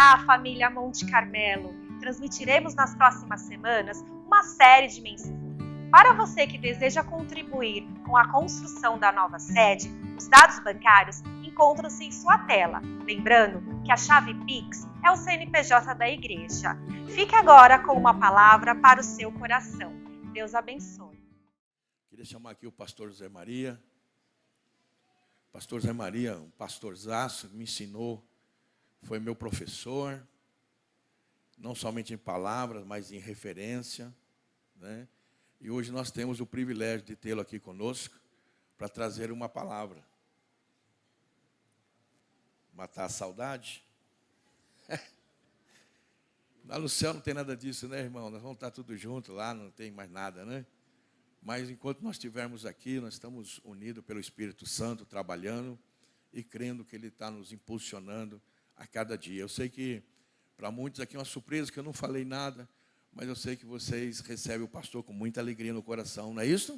Olá, família Monte Carmelo! Transmitiremos nas próximas semanas uma série de mensagens. Para você que deseja contribuir com a construção da nova sede, os dados bancários encontram-se em sua tela. Lembrando que a chave Pix é o CNPJ da igreja. Fique agora com uma palavra para o seu coração. Deus abençoe. Queria chamar aqui o pastor Zé Maria. Pastor Zé Maria, um pastorzaço, me ensinou, foi meu professor, não somente em palavras, mas em referência, né? E hoje nós temos o privilégio de tê-lo aqui conosco para trazer uma palavra. Matar a saudade? Lá no céu não tem nada disso, né, irmão? Nós vamos estar tudo junto lá, não tem mais nada, né? Mas enquanto nós estivermos aqui, nós estamos unidos pelo Espírito Santo, trabalhando e crendo que Ele está nos impulsionando a cada dia. Eu sei que para muitos aqui é uma surpresa, que eu não falei nada, mas eu sei que vocês recebem o pastor com muita alegria no coração, não é isso?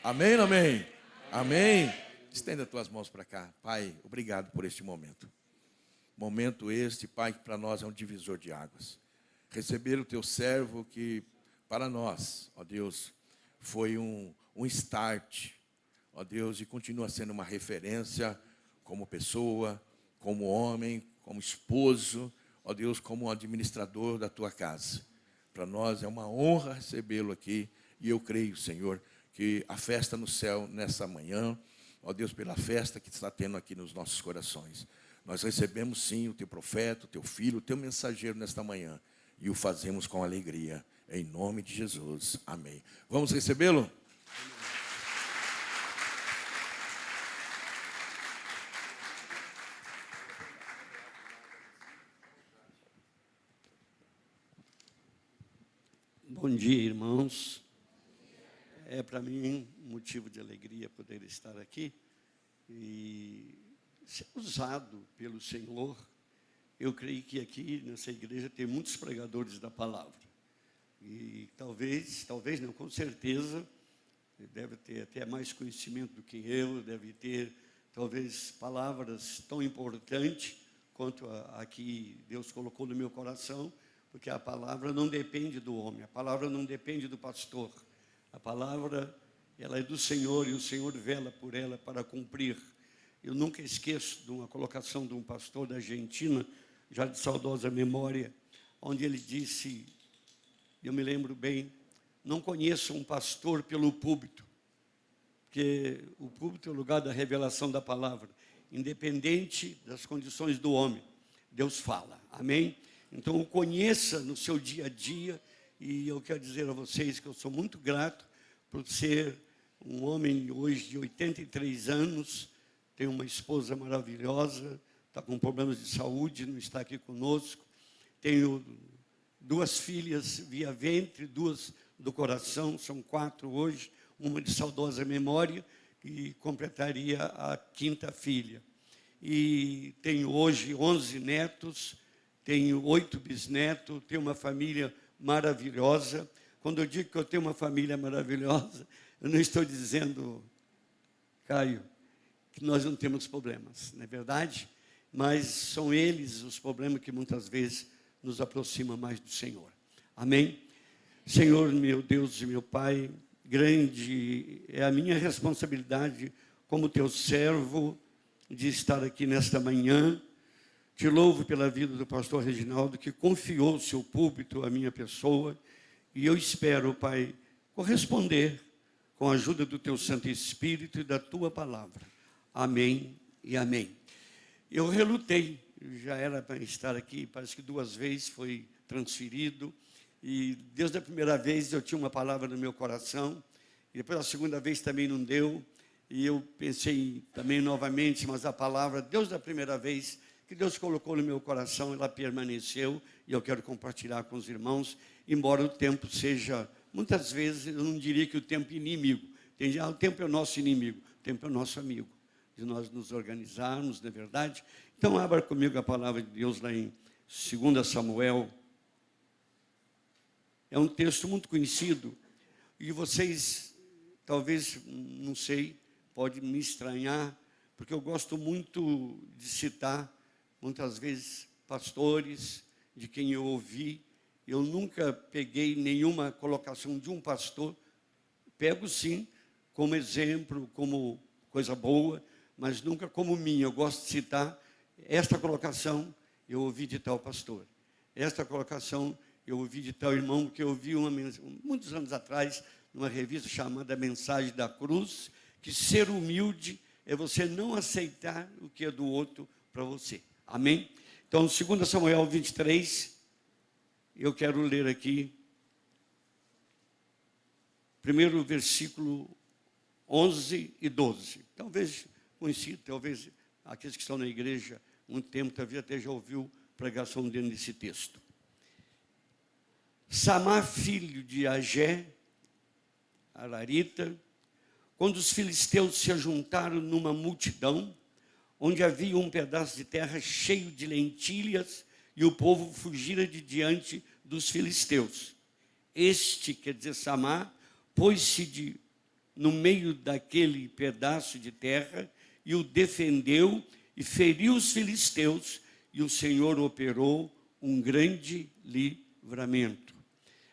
Amém, amém? Amém? Estenda as tuas mãos para cá. Pai, obrigado por este momento. Momento este, Pai, que para nós é um divisor de águas. Receber o teu servo que para nós, ó Deus, foi um start, ó Deus, e continua sendo uma referência como pessoa, como homem, como esposo, ó Deus, como administrador da tua casa. Para nós é uma honra recebê-lo aqui, e eu creio, Senhor, que a festa no céu nessa manhã, ó Deus, pela festa que está tendo aqui nos nossos corações. Nós recebemos sim o teu profeta, o teu filho, o teu mensageiro nesta manhã, e o fazemos com alegria. Em nome de Jesus. Amém. Vamos recebê-lo? Bom dia, irmãos. É para mim um motivo de alegria poder estar aqui e ser usado pelo Senhor. Eu creio que aqui nessa igreja tem muitos pregadores da palavra. E talvez não, com certeza, deve ter até mais conhecimento do que eu, deve ter, talvez, palavras tão importantes quanto a que Deus colocou no meu coração, porque a palavra não depende do homem, a palavra não depende do pastor. A palavra, ela é do Senhor, e o Senhor vela por ela para cumprir. Eu nunca esqueço de uma colocação de um pastor da Argentina, já de saudosa memória, onde ele disse... Eu me lembro bem, não conheço um pastor pelo púlpito, porque o púlpito é o lugar da revelação da palavra. Independente das condições do homem, Deus fala, amém? Então, o conheça no seu dia a dia, e eu quero dizer a vocês que eu sou muito grato por ser um homem hoje de 83 anos, tenho uma esposa maravilhosa, está com problemas de saúde, não está aqui conosco, tenho... 2 filhas via ventre, 2 do coração, são 4 hoje, uma de saudosa memória, e completaria a 5ª filha. E tenho hoje 11 netos, tenho 8 bisnetos, tenho uma família maravilhosa. Quando eu digo que eu tenho uma família maravilhosa, eu não estou dizendo, Caio, que nós não temos problemas, não é verdade? Mas são eles os problemas que muitas vezes nos aproxima mais do Senhor. Amém? Senhor, meu Deus e meu Pai, grande é a minha responsabilidade como teu servo de estar aqui nesta manhã. Te louvo pela vida do pastor Reginaldo, que confiou o seu púlpito à minha pessoa, e eu espero, Pai, corresponder com a ajuda do teu Santo Espírito e da tua palavra. Amém e amém. Eu relutei, já era para estar aqui, parece que 2 vezes foi transferido, e desde a primeira vez eu tinha uma palavra no meu coração, e depois a segunda vez também não deu, e eu pensei também novamente, mas a palavra, Deus da primeira vez, que Deus colocou no meu coração, ela permaneceu, e eu quero compartilhar com os irmãos, embora o tempo seja, muitas vezes, eu não diria que o tempo é inimigo, o tempo é o nosso inimigo, o tempo é o nosso amigo, de nós nos organizarmos, não é verdade? Então, abra comigo a palavra de Deus lá em 2 Samuel. É um texto muito conhecido, e vocês, talvez, não sei, pode me estranhar, porque eu gosto muito de citar, muitas vezes, pastores, de quem eu ouvi. Eu nunca peguei nenhuma colocação de um pastor. Pego, sim, como exemplo, como coisa boa, mas nunca como minha. Eu gosto de citar esta colocação, eu ouvi de tal pastor. Esta colocação, eu ouvi de tal irmão, que eu ouvi muitos anos atrás, numa revista chamada Mensagem da Cruz, que ser humilde é você não aceitar o que é do outro para você. Amém? Então, 2 Samuel 23, eu quero ler aqui, primeiro versículo 11 e 12. Talvez conhecido, talvez aqueles que estão na igreja há muito tempo, talvez até já ouviu pregação dentro desse texto. Samá, filho de Agé, Ararita, quando os filisteus se ajuntaram numa multidão, onde havia um pedaço de terra cheio de lentilhas, e o povo fugira de diante dos filisteus. Este, quer dizer, Samá, pôs-se no meio daquele pedaço de terra e o defendeu e feriu os filisteus, e o Senhor operou um grande livramento.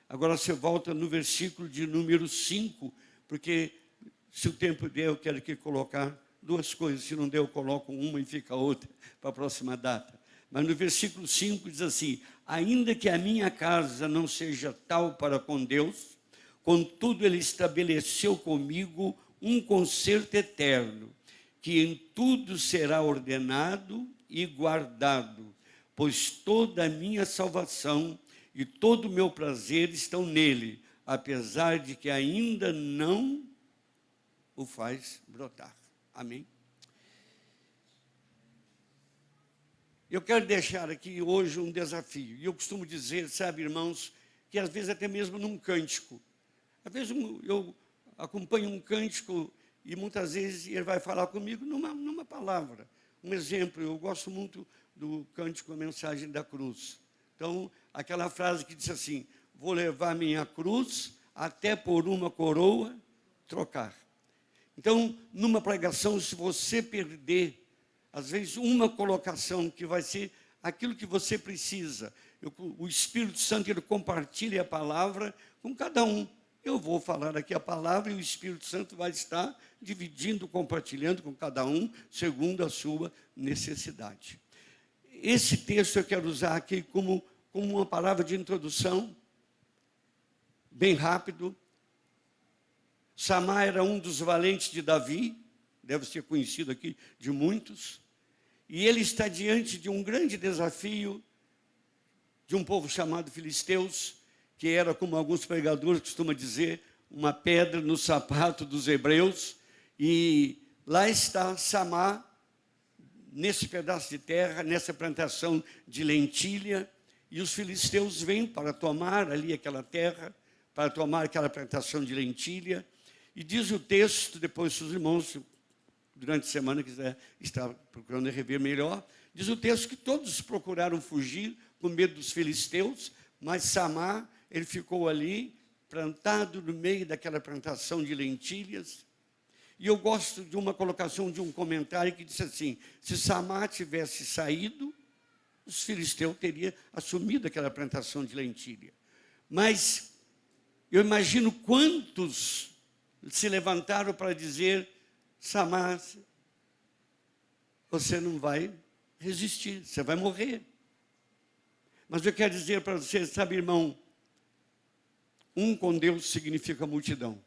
Agora você volta no versículo de número 5, porque se o tempo der, eu quero aqui colocar duas coisas. Se não der, eu coloco uma e fica outra para a próxima data. Mas no versículo 5 diz assim: ainda que a minha casa não seja tal para com Deus, contudo ele estabeleceu comigo um concerto eterno, que em tudo será ordenado e guardado, pois toda a minha salvação e todo o meu prazer estão nele, apesar de que ainda não o faz brotar. Amém? Eu quero deixar aqui hoje um desafio. E eu costumo dizer, sabe, irmãos, que às vezes até mesmo num cântico. Às vezes eu acompanho um cântico e muitas vezes ele vai falar comigo numa palavra. Um exemplo, eu gosto muito do cântico A Mensagem da Cruz. Então, aquela frase que diz assim: vou levar minha cruz até por uma coroa trocar. Então, numa pregação, se você perder, às vezes, uma colocação que vai ser aquilo que você precisa, o Espírito Santo, ele compartilha a palavra com cada um. Eu vou falar aqui a palavra e o Espírito Santo vai estar dividindo, compartilhando com cada um, segundo a sua necessidade. Esse texto eu quero usar aqui como uma palavra de introdução, bem rápido. Samá era um dos valentes de Davi, deve ser conhecido aqui de muitos, e ele está diante de um grande desafio de um povo chamado filisteus, que era, como alguns pregadores costumam dizer, uma pedra no sapato dos hebreus, e lá está Samá, nesse pedaço de terra, nessa plantação de lentilha, e os filisteus vêm para tomar ali aquela terra, para tomar aquela plantação de lentilha, e diz o texto, depois se os irmãos, durante a semana, quiser estar procurando rever melhor, diz o texto que todos procuraram fugir com medo dos filisteus, mas Samá, ele ficou ali, plantado no meio daquela plantação de lentilhas. E eu gosto de uma colocação de um comentário que disse assim: se Samá tivesse saído, os filisteus teriam assumido aquela plantação de lentilha. Mas eu imagino quantos se levantaram para dizer: Samá, você não vai resistir, você vai morrer. Mas eu quero dizer para você, sabe, irmão, um com Deus significa multidão.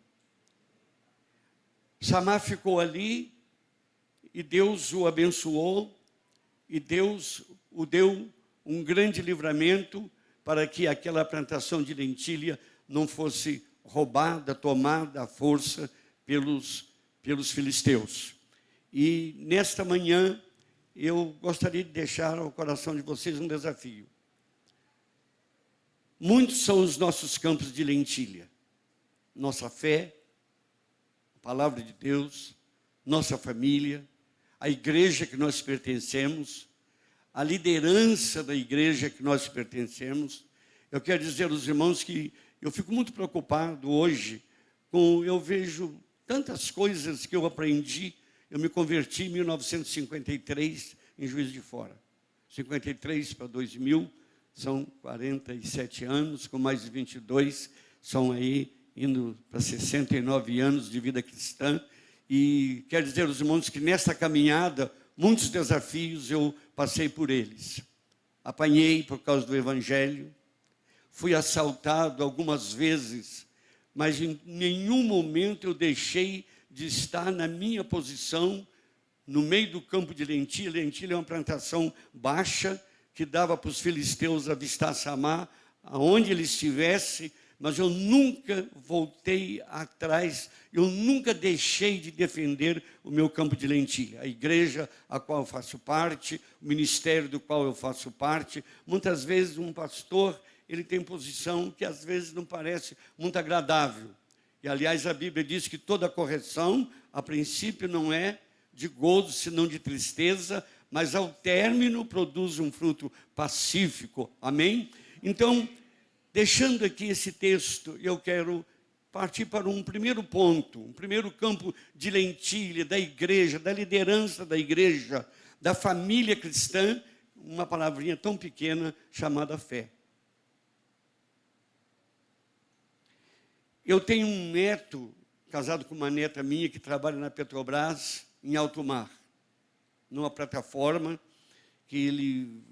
Samá ficou ali e Deus o abençoou e Deus o deu um grande livramento para que aquela plantação de lentilha não fosse roubada, tomada à força pelos filisteus. E nesta manhã eu gostaria de deixar ao coração de vocês um desafio. Muitos são os nossos campos de lentilha. Nossa fé, a palavra de Deus, nossa família, a igreja que nós pertencemos, a liderança da igreja que nós pertencemos. Eu quero dizer aos irmãos que eu fico muito preocupado hoje eu vejo tantas coisas que eu aprendi. Eu me converti em 1953 em Juiz de Fora. 53 para 2000, são 47 anos, com mais de 22, são aí indo para 69 anos de vida cristã. E quero dizer aos irmãos que nessa caminhada, muitos desafios eu passei por eles. Apanhei por causa do Evangelho, fui assaltado algumas vezes, mas em nenhum momento eu deixei de estar na minha posição, no meio do campo de lentilha. Lentilha é uma plantação baixa, que dava para os filisteus avistar Samar, aonde ele estivesse, mas eu nunca voltei atrás, eu nunca deixei de defender o meu campo de lentilha. A igreja a qual eu faço parte, o ministério do qual eu faço parte. Muitas vezes um pastor, ele tem posição que às vezes não parece muito agradável. E aliás a Bíblia diz que toda correção, a princípio não é de gozo, senão de tristeza, mas ao término produz um fruto pacífico. Amém? Então, deixando aqui esse texto, eu quero partir para um primeiro ponto, um primeiro campo de lentilha da igreja, da liderança da igreja, da família cristã, uma palavrinha tão pequena chamada fé. Eu tenho um neto, casado com uma neta minha, que trabalha na Petrobras, em alto mar, numa plataforma que ele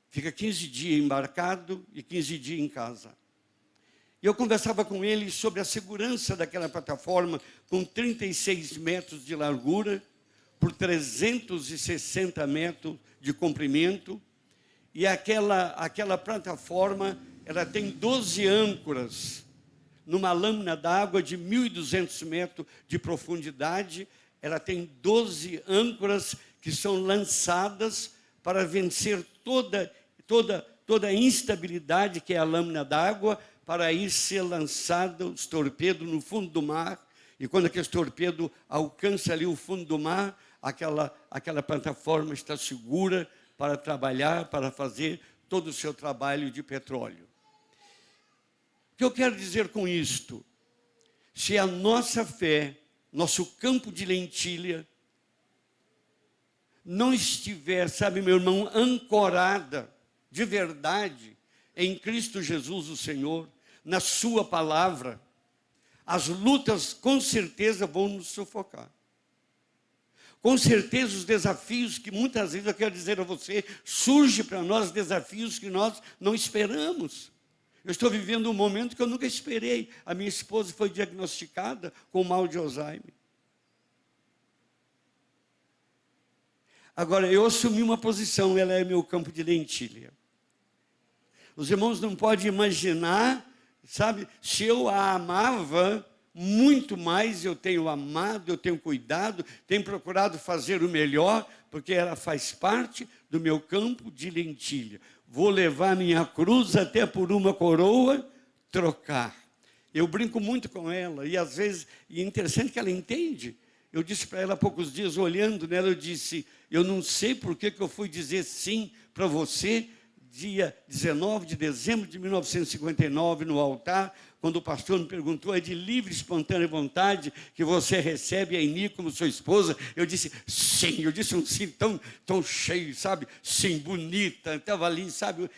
fica 15 dias embarcado e 15 dias em casa. E eu conversava com ele sobre a segurança daquela plataforma com 36 metros de largura por 360 metros de comprimento. E aquela plataforma, ela tem 12 âncoras numa lâmina d'água de 1.200 metros de profundidade. Ela tem 12 âncoras que são lançadas para vencer toda a instabilidade que é a lâmina d'água, para ir ser lançado os torpedos no fundo do mar. E quando aquele torpedo alcança ali o fundo do mar, aquela plataforma está segura para trabalhar, para fazer todo o seu trabalho de petróleo. O que eu quero dizer com isto? Se a nossa fé, nosso campo de lentilha, não estiver, sabe, meu irmão, ancorada de verdade em Cristo Jesus, o Senhor, na sua palavra, as lutas com certeza vão nos sufocar. Com certeza os desafios que muitas vezes, eu quero dizer a você, surgem para nós desafios que nós não esperamos. Eu estou vivendo um momento que eu nunca esperei. A minha esposa foi diagnosticada com mal de Alzheimer. Agora, eu assumi uma posição, ela é meu campo de lentilha. Os irmãos não podem imaginar, sabe, se eu a amava muito mais, eu tenho amado, eu tenho cuidado, tenho procurado fazer o melhor, porque ela faz parte do meu campo de lentilha. Vou levar minha cruz até por uma coroa, trocar. Eu brinco muito com ela, e às vezes, e é interessante que ela entende. Eu disse para ela há poucos dias, olhando nela, eu disse, eu não sei por que eu fui dizer sim para você, dia 19 de dezembro de 1959, no altar, quando o pastor me perguntou, é de livre e espontânea vontade que você recebe a Eni como sua esposa? Eu disse, sim, eu disse um sim tão cheio, sabe? Sim, bonita, estava ali, sabe?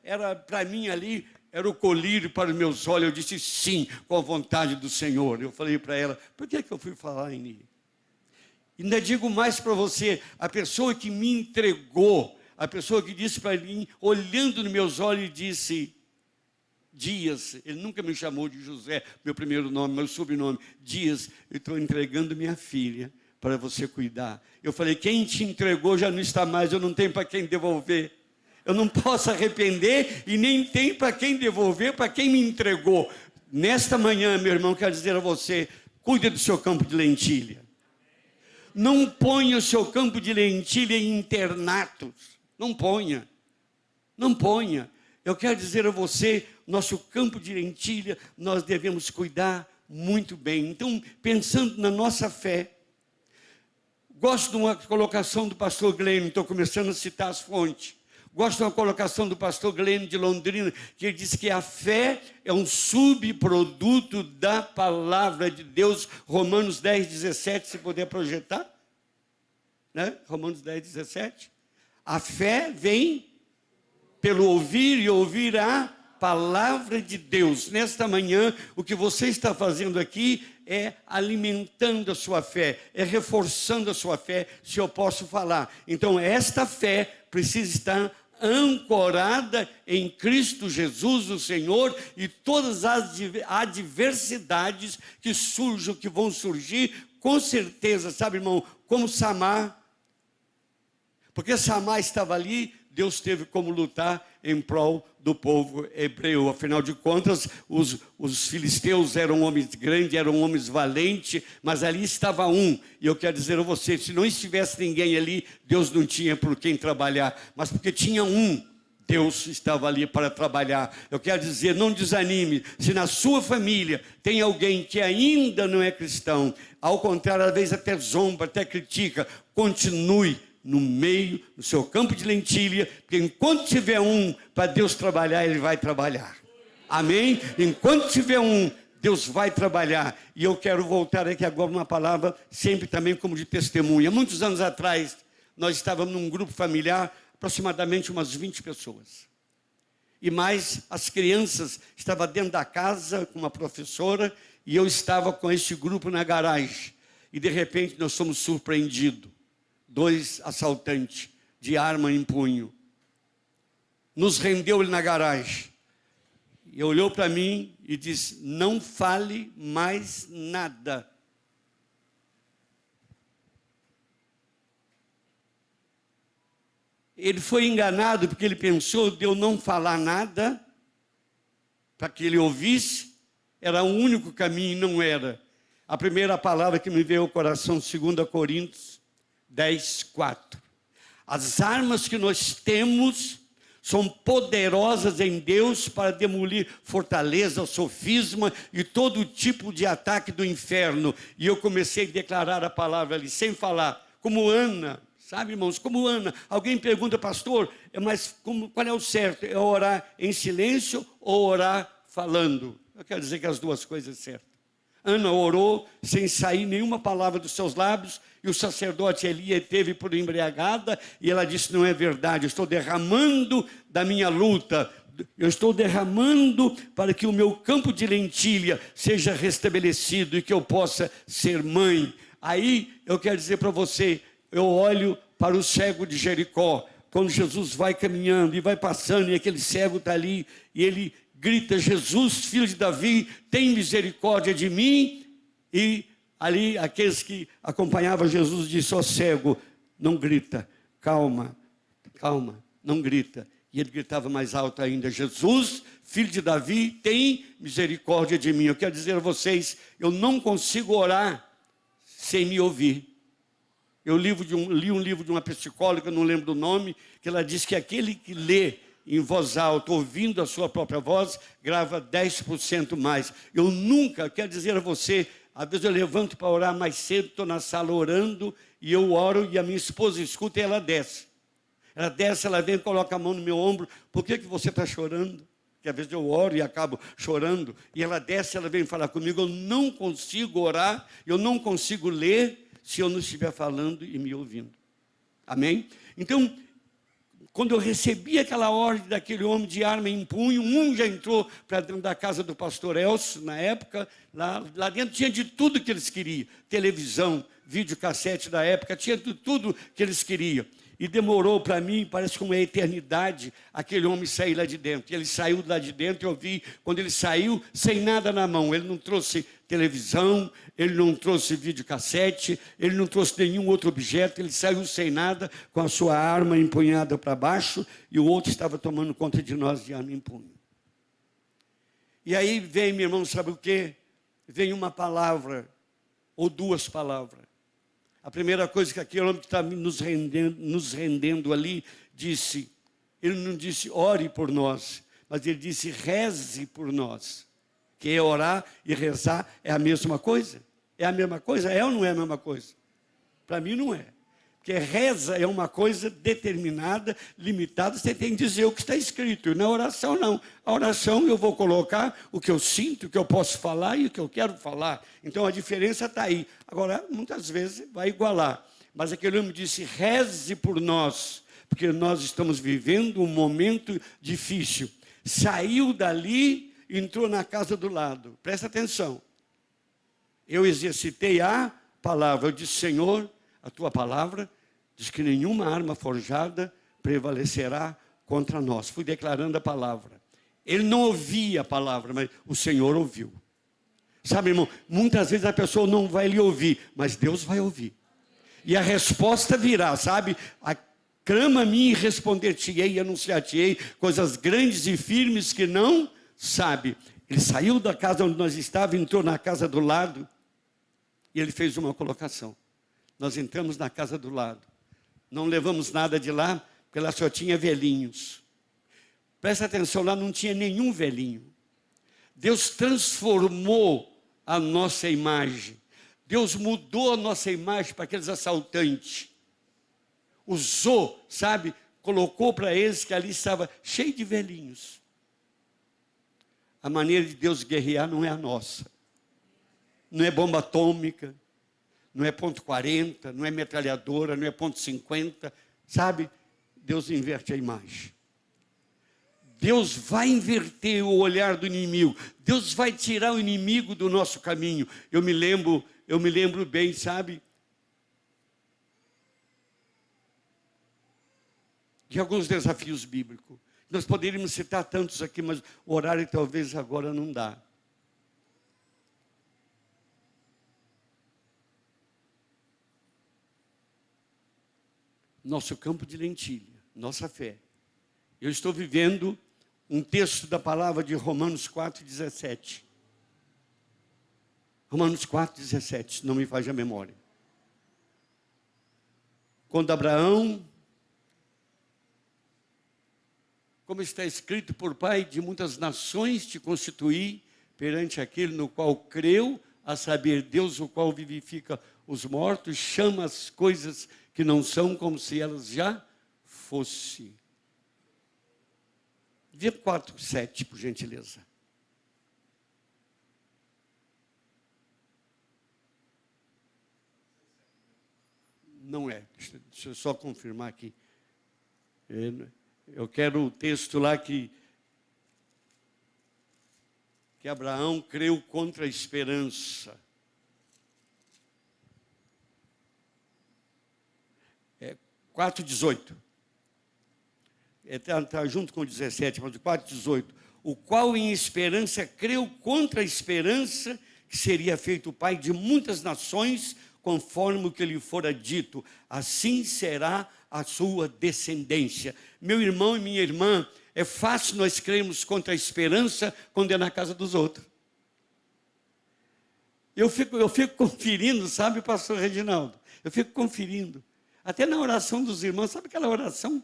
Era para mim ali, era o colírio para os meus olhos. Eu disse sim, com a vontade do Senhor. Eu falei para ela, por que eu fui falar em Eni? Ainda digo mais para você, a pessoa que me entregou, a pessoa que disse para mim, olhando nos meus olhos, disse, Dias, ele nunca me chamou de José, meu primeiro nome, meu sobrenome, Dias, eu estou entregando minha filha para você cuidar. Eu falei, quem te entregou já não está mais, eu não tenho para quem devolver. Eu não posso arrepender e nem tenho para quem devolver, para quem me entregou. Nesta manhã, meu irmão, quero dizer a você, cuide do seu campo de lentilha. Não ponha o seu campo de lentilha em internatos. Não ponha. Não ponha. Eu quero dizer a você, nosso campo de lentilha, nós devemos cuidar muito bem. Então, pensando na nossa fé, gosto de uma colocação do pastor Glenn, estou começando a citar as fontes. Gosto de uma colocação do pastor Glenn de Londrina, que ele diz que a fé é um subproduto da palavra de Deus. Romanos 10, 17, se puder projetar. Né? Romanos 10, 17. A fé vem pelo ouvir e ouvir a palavra de Deus. Nesta manhã, o que você está fazendo aqui é alimentando a sua fé, é reforçando a sua fé, se eu posso falar. Então, esta fé precisa estar ancorada em Cristo Jesus, o Senhor, e todas as adversidades que surjam, que vão surgir, com certeza, sabe, irmão, como Samar, porque Samar estava ali, Deus teve como lutar em prol do povo hebreu. Afinal de contas, os filisteus eram homens grandes, eram homens valentes, mas ali estava um. E eu quero dizer a você, se não estivesse ninguém ali, Deus não tinha por quem trabalhar. Mas porque tinha um, Deus estava ali para trabalhar. Eu quero dizer, não desanime. Se na sua família tem alguém que ainda não é cristão, ao contrário, às vezes até zomba, até critica, continue no meio, no seu campo de lentilha, porque enquanto tiver um para Deus trabalhar, Ele vai trabalhar. Amém? Enquanto tiver um, Deus vai trabalhar. E eu quero voltar aqui agora uma palavra, sempre também como de testemunha. Muitos anos atrás, nós estávamos num grupo familiar, aproximadamente umas 20 pessoas. E mais, as crianças estavam dentro da casa com uma professora, e eu estava com esse grupo na garagem. E de repente nós somos surpreendidos. 2 assaltantes de arma em punho. Nos rendeu ele na garagem. E olhou para mim e disse, não fale mais nada. Ele foi enganado porque ele pensou de eu não falar nada para que ele ouvisse. Era o único caminho e não era. A primeira palavra que me veio ao coração, 2 Coríntios 10:4. As armas que nós temos são poderosas em Deus para demolir fortaleza, sofisma e todo tipo de ataque do inferno. E eu comecei a declarar a palavra ali, sem falar, como Ana, sabe, irmãos, como Ana. Alguém pergunta, pastor, mas qual é o certo? É orar em silêncio ou orar falando? Eu quero dizer que as duas coisas são certas. Ana orou sem sair nenhuma palavra dos seus lábios, e o sacerdote Eli teve por embriagada, e ela disse, não é verdade, eu estou derramando da minha luta, eu estou derramando para que o meu campo de lentilha seja restabelecido e que eu possa ser mãe. Aí eu quero dizer para você, eu olho para o cego de Jericó, quando Jesus vai caminhando e vai passando, e aquele cego está ali, e ele grita, Jesus, filho de Davi, tem misericórdia de mim. E ali, aqueles que acompanhavam Jesus disse, ó cego, não grita, calma, calma, não grita. E ele gritava mais alto ainda, Jesus, filho de Davi, tem misericórdia de mim. Eu quero dizer a vocês, eu não consigo orar sem me ouvir. Eu li um livro de uma psicóloga, não lembro do nome, que ela diz que aquele que lê em voz alta, ouvindo a sua própria voz, grava 10% mais. Eu nunca, quero dizer a você, às vezes eu levanto para orar mais cedo, estou na sala orando, e eu oro, e a minha esposa escuta e ela desce. Ela desce, ela vem e coloca a mão no meu ombro, por que você está chorando? Porque às vezes eu oro e acabo chorando, e ela desce, ela vem falar comigo, eu não consigo orar, eu não consigo ler, se eu não estiver falando e me ouvindo. Amém? Então, quando eu recebi aquela ordem daquele homem de arma em punho, um já entrou para dentro da casa do pastor Elcio, na época, lá dentro tinha de tudo que eles queriam, televisão, videocassete da época, tinha de tudo que eles queriam. E demorou para mim, parece como uma eternidade, aquele homem sair lá de dentro. E ele saiu lá de dentro, eu vi, quando ele saiu, sem nada na mão. Ele não trouxe televisão, ele não trouxe videocassete, ele não trouxe nenhum outro objeto, ele saiu sem nada, com a sua arma empunhada para baixo, e o outro estava tomando conta de nós de arma em punho. E aí vem, meu irmão, sabe o quê? Vem uma palavra, ou 2 palavras. A primeira coisa que aquele homem que está nos rendendo ali disse, ele não disse ore por nós, mas ele disse reze por nós. Que é orar e rezar é a mesma coisa? É a mesma coisa? É ou não é a mesma coisa? Para mim não é. Porque reza é uma coisa determinada, limitada, você tem que dizer o que está escrito. E na oração não. A oração eu vou colocar o que eu sinto, o que eu posso falar e o que eu quero falar. Então a diferença está aí. Agora, muitas vezes vai igualar. Mas aquele homem disse, reze por nós, porque nós estamos vivendo um momento difícil. Saiu dali, entrou na casa do lado. Presta atenção. Eu exercitei a palavra. Eu disse, Senhor, a tua palavra diz que nenhuma arma forjada prevalecerá contra nós. Fui declarando a palavra. Ele não ouvia a palavra, mas o Senhor ouviu. Sabe, irmão, muitas vezes a pessoa não vai lhe ouvir, mas Deus vai ouvir. E a resposta virá, sabe? Clama a mim e responder-te-ei e anunciar-te-ei coisas grandes e firmes que não sabe. Ele saiu da casa onde nós estávamos, entrou na casa do lado e ele fez uma colocação. Nós entramos na casa do lado. Não levamos nada de lá, porque lá só tinha velhinhos. Presta atenção, lá não tinha nenhum velhinho. Deus transformou a nossa imagem. Deus mudou a nossa imagem para aqueles assaltantes. Usou, sabe, colocou para eles que ali estava cheio de velhinhos. A maneira de Deus guerrear não é a nossa. Não é bomba atômica, não é ponto 40, não é metralhadora, não é ponto 50, sabe? Deus inverte a imagem. Deus vai inverter o olhar do inimigo. Deus vai tirar o inimigo do nosso caminho. Eu me lembro bem, sabe? De alguns desafios bíblicos. Nós poderíamos citar tantos aqui, mas o horário talvez agora não dá. Nosso campo de lentilha, nossa fé. Eu estou vivendo um texto da palavra de Romanos 4,17. Romanos 4,17, não me faz a memória. Quando Abraão, como está escrito, por pai de muitas nações te constituí perante aquele no qual creu, a saber, Deus o qual vivifica os mortos, chama as coisas que não são como se elas já fossem. Vê 4,7, por gentileza. Não é, deixa eu só confirmar aqui. Eu quero o texto lá que Abraão creu contra a esperança. 4,18. Está junto com o 17, mas o 4,18. O qual em esperança creu contra a esperança, que seria feito pai de muitas nações, conforme o que lhe fora dito, assim será a sua descendência. Meu irmão e minha irmã, é fácil nós crermos contra a esperança quando é na casa dos outros. Eu fico conferindo, sabe, pastor Reginaldo? Eu fico conferindo. Até na oração dos irmãos, sabe aquela oração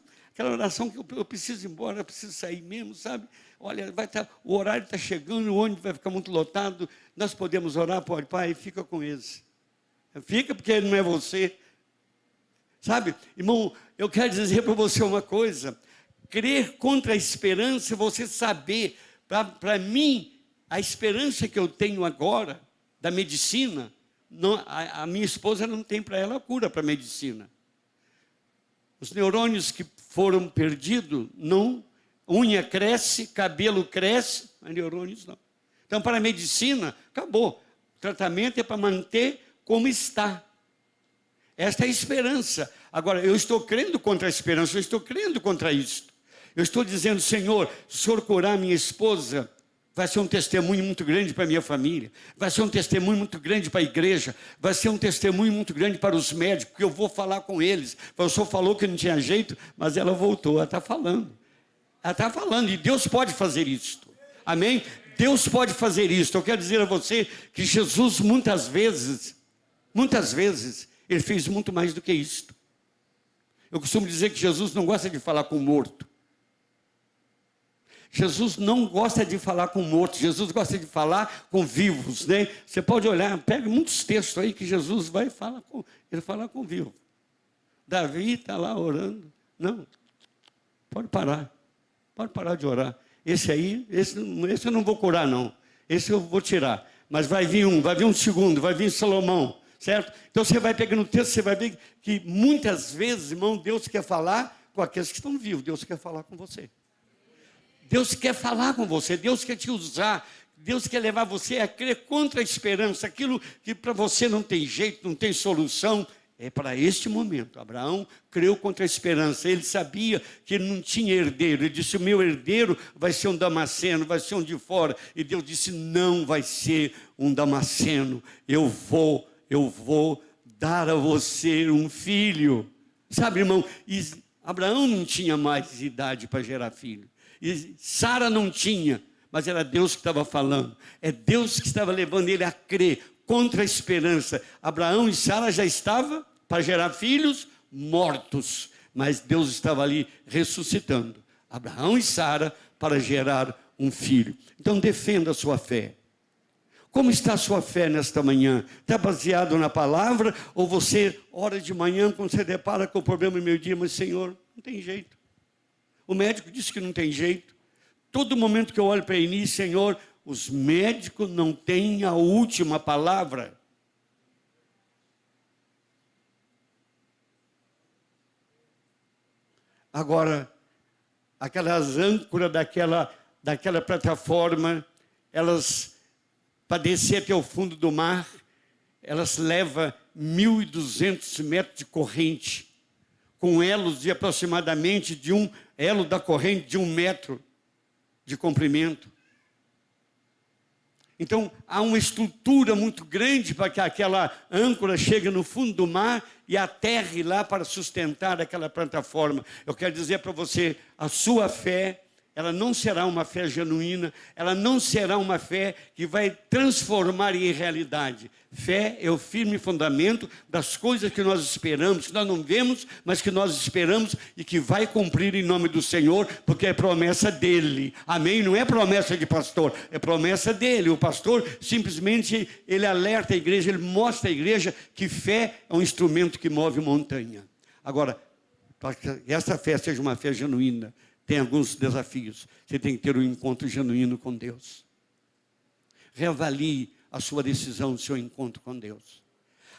que eu preciso ir embora, eu preciso sair mesmo, sabe? Olha, o horário está chegando, o ônibus vai ficar muito lotado, nós podemos orar, pode, pai, fica com eles. Fica porque não é você. Sabe, irmão, eu quero dizer para você uma coisa. Crer contra a esperança, você saber, para mim, a esperança que eu tenho agora, da medicina, não, a minha esposa não tem para ela cura para a medicina. Os neurônios que foram perdidos, não, unha cresce, cabelo cresce, mas neurônios não. Então, para a medicina, acabou. O tratamento é para manter como está. Esta é a esperança. Agora, eu estou crendo contra a esperança, eu estou crendo contra isto. Eu estou dizendo, Senhor, se o Senhor curar minha esposa, vai ser um testemunho muito grande para a minha família, vai ser um testemunho muito grande para a igreja, vai ser um testemunho muito grande para os médicos, porque eu vou falar com eles. O senhor falou que não tinha jeito, mas ela voltou, ela está falando. Ela está falando, e Deus pode fazer isto. Amém? Deus pode fazer isto. Eu quero dizer a você que Jesus muitas vezes, ele fez muito mais do que isto. Eu costumo dizer que Jesus não gosta de falar com morto. Jesus não gosta de falar com mortos, Jesus gosta de falar com vivos, né? Você pode olhar, pega muitos textos aí que Jesus vai falar com, ele fala com vivo. Davi está lá orando. Não, pode parar de orar. Esse eu não vou curar não, esse eu vou tirar. Mas vai vir um segundo, vai vir Salomão, certo? Então você vai pegando o texto, você vai ver que muitas vezes, irmão, Deus quer falar com aqueles que estão vivos. Deus quer falar com você. Deus quer falar com você. Deus quer te usar. Deus quer levar você a crer contra a esperança. Aquilo que para você não tem jeito, não tem solução. É para este momento. Abraão creu contra a esperança. Ele sabia que ele não tinha herdeiro. Ele disse, o meu herdeiro vai ser um damasceno, vai ser um de fora. E Deus disse, não vai ser um damasceno. Eu vou dar a você um filho. Sabe, irmão, Abraão não tinha mais idade para gerar filho. E Sara não tinha, mas era Deus que estava falando. É Deus que estava levando ele a crer contra a esperança. Abraão e Sara já estavam para gerar filhos mortos, mas Deus estava ali ressuscitando Abraão e Sara para gerar um filho. Então defenda a sua fé. Como está a sua fé nesta manhã? Está baseado na palavra? Ou você ora de manhã quando você depara com o problema no meio-dia, mas Senhor, não tem jeito. O médico disse que não tem jeito. Todo momento que eu olho para ele, Senhor, os médicos não têm a última palavra. Agora, aquelas âncoras daquela plataforma, elas, para descer até o fundo do mar, elas levam 1.200 metros de corrente, com elos de aproximadamente de um elo da corrente de 1 metro de comprimento. Então, há uma estrutura muito grande para que aquela âncora chegue no fundo do mar e aterre lá para sustentar aquela plataforma. Eu quero dizer para você, a sua fé, ela não será uma fé genuína, ela não será uma fé que vai transformar em realidade. Fé é o firme fundamento das coisas que nós esperamos, que nós não vemos, mas que nós esperamos e que vai cumprir em nome do Senhor, porque é promessa dele. Amém? Não é promessa de pastor, é promessa dele. O pastor simplesmente, ele alerta a igreja, ele mostra à igreja que fé é um instrumento que move montanha. Agora, para que essa fé seja uma fé genuína, tem alguns desafios. Você tem que ter um encontro genuíno com Deus. Reavalie a sua decisão, o seu encontro com Deus.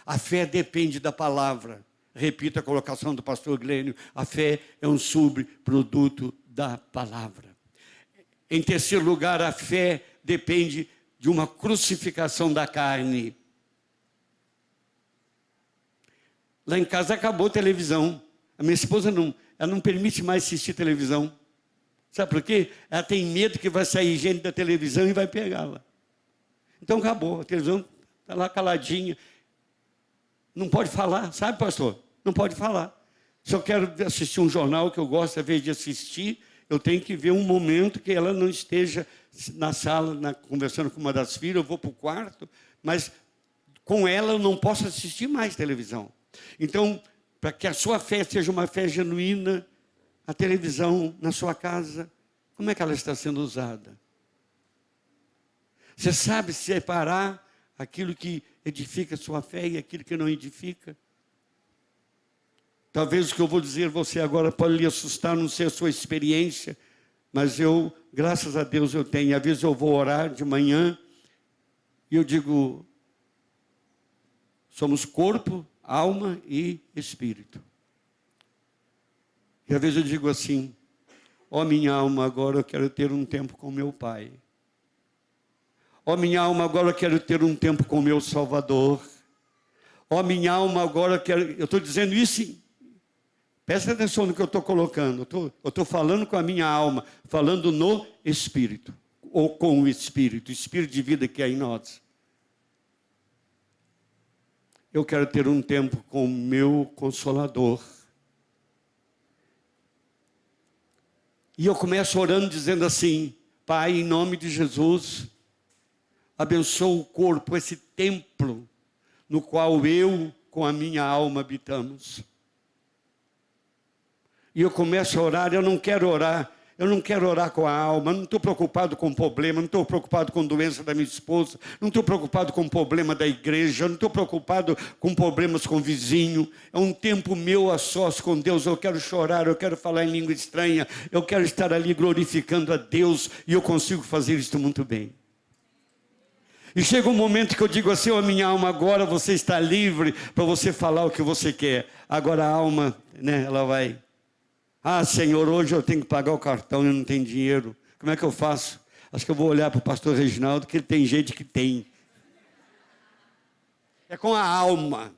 A fé depende da palavra. Repita a colocação do pastor Glênio. A fé é um subproduto da palavra. Em terceiro lugar, a fé depende de uma crucificação da carne. Lá em casa acabou a televisão. A minha esposa não permite mais assistir televisão. Sabe por quê? Ela tem medo que vai sair gente da televisão e vai pegá-la. Então acabou, a televisão está lá caladinha. Não pode falar, sabe, pastor? Não pode falar. Se eu quero assistir um jornal que eu gosto, ao invés de assistir, eu tenho que ver um momento que ela não esteja na sala, conversando com uma das filhas, eu vou para o quarto, mas com ela eu não posso assistir mais televisão. Então, para que a sua fé seja uma fé genuína, a televisão na sua casa, como é que ela está sendo usada? Você sabe separar aquilo que edifica a sua fé e aquilo que não edifica? Talvez o que eu vou dizer você agora pode lhe assustar, não sei a sua experiência, mas eu, graças a Deus, eu tenho. Às vezes eu vou orar de manhã e eu digo, somos corpo, alma e espírito. E às vezes eu digo assim, ó minha alma, agora eu quero ter um tempo com meu Pai. Ó minha alma, agora eu quero ter um tempo com meu Salvador. Ó minha alma, agora eu quero... Eu estou dizendo isso, presta atenção no que eu estou colocando. Eu estou falando com a minha alma, falando no Espírito, ou com o Espírito de vida que é em nós. Eu quero ter um tempo com o meu Consolador. E eu começo orando dizendo assim, Pai, em nome de Jesus, abençoa o corpo, esse templo no qual eu com a minha alma habitamos. E eu começo a orar, eu não quero orar com a alma, não estou preocupado com o problema, não estou preocupado com a doença da minha esposa, não estou preocupado com o problema da igreja, não estou preocupado com problemas com o vizinho. É um tempo meu a sós com Deus. Eu quero chorar, eu quero falar em língua estranha, eu quero estar ali glorificando a Deus, e eu consigo fazer isso muito bem. E chega um momento que eu digo assim, ó minha alma, agora você está livre para você falar o que você quer. Agora a alma, né, ela vai Ah, Senhor, hoje eu tenho que pagar o cartão e eu não tenho dinheiro. Como é que eu faço? Acho que eu vou olhar para o pastor Reginaldo, que ele tem gente que tem. É com a alma.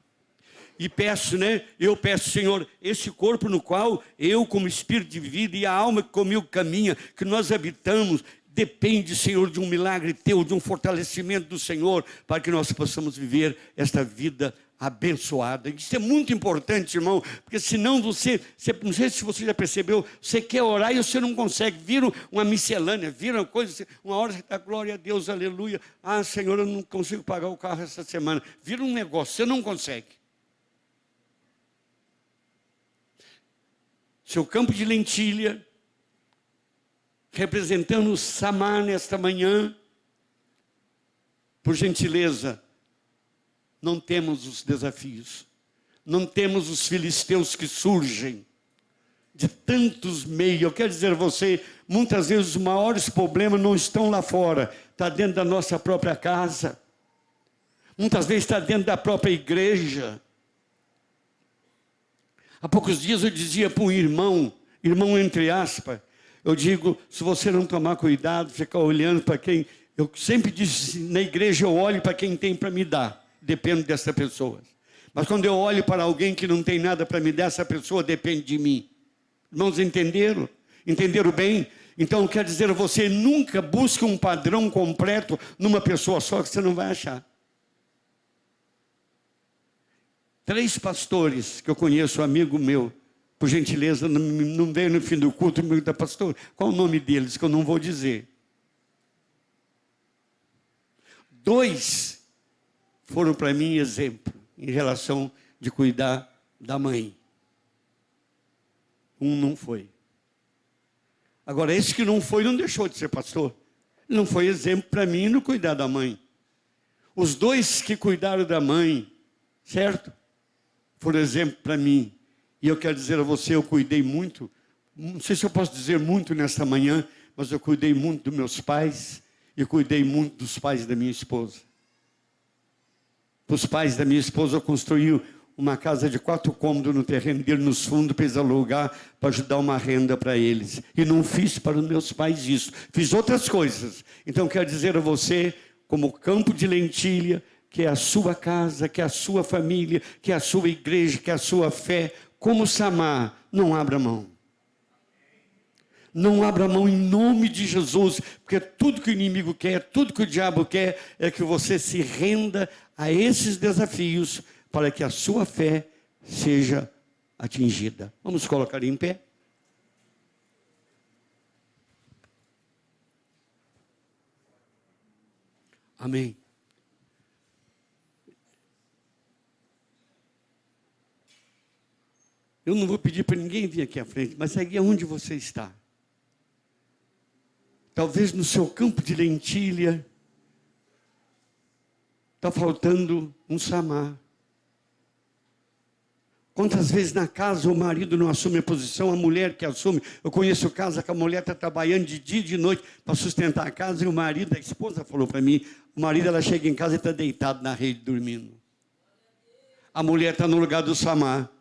E peço, eu peço, Senhor, esse corpo no qual eu, como espírito de vida, e a alma que comigo caminha, que nós habitamos, depende, Senhor, de um milagre teu, de um fortalecimento do Senhor, para que nós possamos viver esta vida abençoada. Isso é muito importante, irmão, porque senão você, não sei se você já percebeu, você quer orar e você não consegue, vira uma miscelânea, vira uma coisa, uma hora você está, glória a Deus, aleluia, ah, Senhor, eu não consigo pagar o carro essa semana, vira um negócio, você não consegue. Seu campo de lentilha, representando o Samar nesta manhã, por gentileza, não temos os desafios, não temos os filisteus que surgem de tantos meios. Eu quero dizer a você, muitas vezes os maiores problemas não estão lá fora, está dentro da nossa própria casa, muitas vezes está dentro da própria igreja. Há poucos dias eu dizia para um irmão entre aspas, eu digo, se você não tomar cuidado, ficar olhando para quem... Eu sempre disse, na igreja eu olho para quem tem para me dar, depende dessa pessoa. Mas quando eu olho para alguém que não tem nada para me dar, essa pessoa depende de mim. Irmãos, entenderam? Entenderam bem? Então eu quero dizer a você, nunca busque um padrão completo numa pessoa só que você não vai achar. 3 pastores que eu conheço, amigo meu, por gentileza, não veio no fim do culto, me pergunta, pastor, qual o nome deles, que eu não vou dizer. 2 foram para mim exemplo, em relação de cuidar da mãe. Um não foi. Agora, esse que não foi, não deixou de ser pastor. Não foi exemplo para mim no cuidar da mãe. Os 2 que cuidaram da mãe, certo? Por exemplo, para mim, e eu quero dizer a você, eu cuidei muito, não sei se eu posso dizer muito nesta manhã, mas eu cuidei muito dos meus pais, e cuidei muito dos pais da minha esposa. Para os pais da minha esposa, eu construí uma casa de 4 cômodos no terreno dele, nos fundos, para eles alugar, para ajudar uma renda para eles. E não fiz para os meus pais isso, fiz outras coisas. Então, quero dizer a você, como campo de lentilha, que é a sua casa, que é a sua família, que é a sua igreja, que é a sua fé, como Samar, não abra mão. Não abra mão em nome de Jesus, porque tudo que o inimigo quer, tudo que o diabo quer, é que você se renda a esses desafios, para que a sua fé seja atingida. Vamos colocar em pé? Amém. Eu não vou pedir para ninguém vir aqui à frente, mas segue aonde você está. Talvez no seu campo de lentilha, está faltando um Samar. Quantas vezes na casa o marido não assume a posição, a mulher que assume. Eu conheço casa que a mulher está trabalhando de dia e de noite para sustentar a casa, e o marido, a esposa falou para mim, o marido, ela chega em casa e está deitado na rede dormindo. A mulher está no lugar do Samar.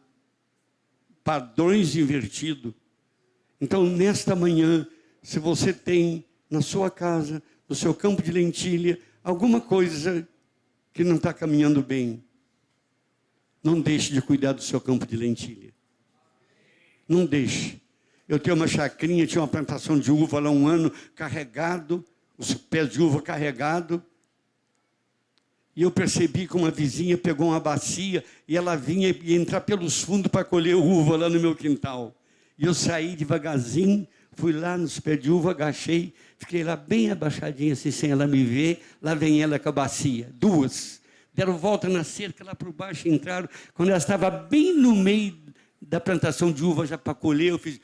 Padrões invertidos. Então, nesta manhã, se você tem na sua casa, no seu campo de lentilha, alguma coisa que não está caminhando bem, não deixe de cuidar do seu campo de lentilha. Não deixe. Eu tenho uma chacrinha, tinha uma plantação de uva lá 1 ano, carregado, os pés de uva carregados. E eu percebi que uma vizinha pegou uma bacia e ela vinha e entrar pelos fundos para colher uva lá no meu quintal. E eu saí devagarzinho, fui lá nos pés de uva, agachei, fiquei lá bem abaixadinho assim, sem ela me ver. Lá vem ela com a bacia, 2. Deram volta na cerca lá por baixo, entraram. Quando ela estava bem no meio da plantação de uva, já para colher, eu fiz...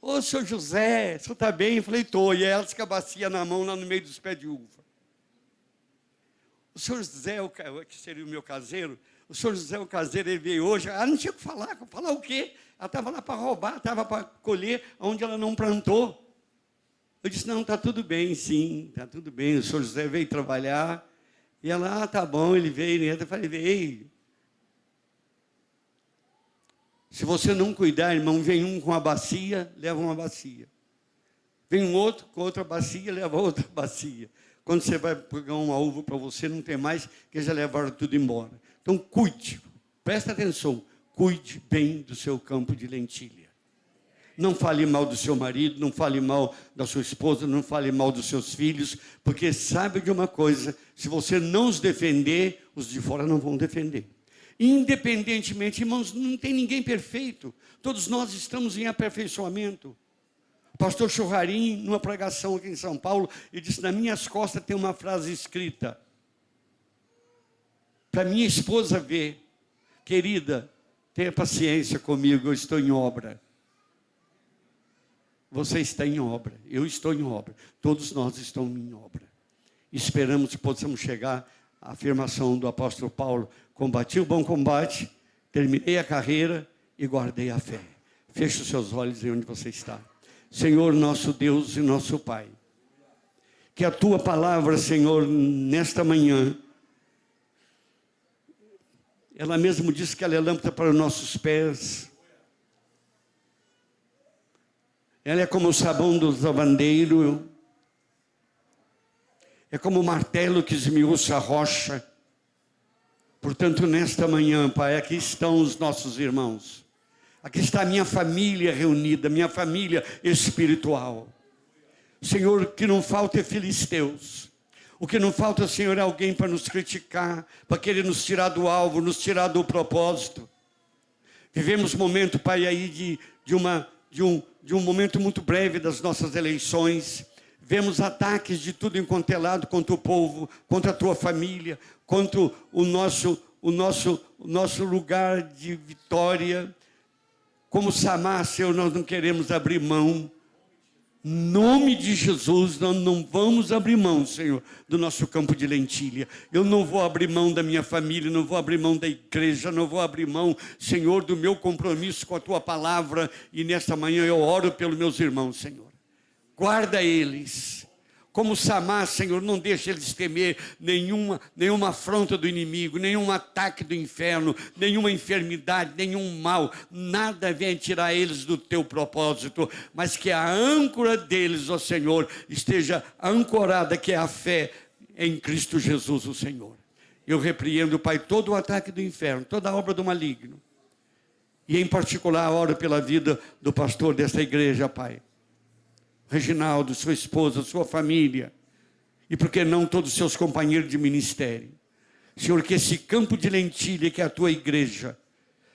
Ô, senhor José, o senhor está bem? Eu falei, estou. E elas com a bacia na mão, lá no meio dos pés de uva. O senhor José, que seria o meu caseiro, o senhor José, o caseiro, ele veio hoje. Ah, não tinha o que falar. Falar o quê? Ela estava lá para roubar, estava para colher onde ela não plantou. Eu disse, não, está tudo bem, sim, está tudo bem. O senhor José veio trabalhar. E ela, tá bom, ele veio. Eu falei, veio. Se você não cuidar, irmão, vem um com a bacia, leva uma bacia. Vem um outro com outra bacia, leva outra bacia. Quando você vai pegar uma uva para você, não tem mais, que já levaram tudo embora. Então, cuide, presta atenção, cuide bem do seu campo de lentilha. Não fale mal do seu marido, não fale mal da sua esposa, não fale mal dos seus filhos, porque sabe de uma coisa, se você não os defender, os de fora não vão defender. Independentemente, irmãos, não tem ninguém perfeito. Todos nós estamos em aperfeiçoamento. O pastor Churrarim, numa pregação aqui em São Paulo, ele disse, nas minhas costas tem uma frase escrita, para minha esposa ver, querida, tenha paciência comigo, eu estou em obra. Você está em obra, eu estou em obra, todos nós estamos em obra. Esperamos que possamos chegar à afirmação do apóstolo Paulo, combati o bom combate, terminei a carreira e guardei a fé. Feche os seus olhos em onde você está. Senhor, nosso Deus e nosso Pai, que a Tua palavra, Senhor, nesta manhã, ela mesmo diz que ela é lâmpada para os nossos pés, ela é como o sabão do lavandeiro, é como o martelo que esmiuça a rocha. Portanto, nesta manhã, Pai, aqui estão os nossos irmãos. Aqui está a minha família reunida, minha família espiritual. Senhor, o que não falta é filisteus. O que não falta, Senhor, é alguém para nos criticar, para querer nos tirar do alvo, nos tirar do propósito. Vivemos um momento, Pai, aí de um momento muito breve das nossas eleições. Vemos ataques de tudo enquanto é lado contra o povo, contra a tua família, contra o nosso lugar de vitória. Como Samar, Senhor, nós não queremos abrir mão. Em nome de Jesus, nós não vamos abrir mão, Senhor, do nosso campo de lentilha. Eu não vou abrir mão da minha família, não vou abrir mão da igreja, não vou abrir mão, Senhor, do meu compromisso com a Tua palavra. E nesta manhã eu oro pelos meus irmãos, Senhor. Guarda eles. Como Samar, Senhor, não deixa eles temer nenhuma afronta do inimigo, nenhum ataque do inferno, nenhuma enfermidade, nenhum mal. Nada vem tirar eles do teu propósito, mas que a âncora deles, ó Senhor, esteja ancorada, que é a fé em Cristo Jesus, o Senhor. Eu repreendo, Pai, todo o ataque do inferno, toda a obra do maligno. E em particular, oro pela vida do pastor desta igreja, Pai. Reginaldo, sua esposa, sua família, e por que não todos os seus companheiros de ministério. Senhor, que esse campo de lentilha que é a tua igreja,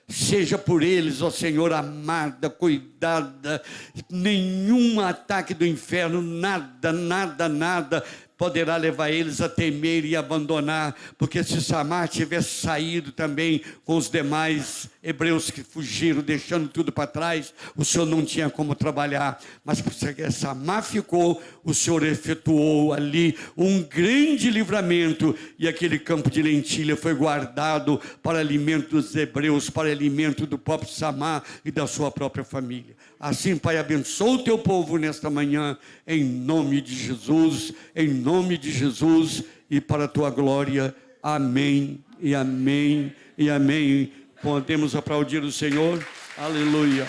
seja por eles, ó Senhor, amada, cuidada, nenhum ataque do inferno, nada poderá levar eles a temer e abandonar, porque se Samar tivesse saído também com os demais hebreus que fugiram, deixando tudo para trás, o Senhor não tinha como trabalhar, mas porque Samar ficou, o Senhor efetuou ali um grande livramento, e aquele campo de lentilha foi guardado para alimento dos hebreus, para alimento do próprio Samar e da sua própria família. Assim, Pai, abençoa o teu povo nesta manhã, em nome de Jesus, e para a tua glória. Amém, e amém, e amém. Podemos aplaudir o Senhor. Aleluia.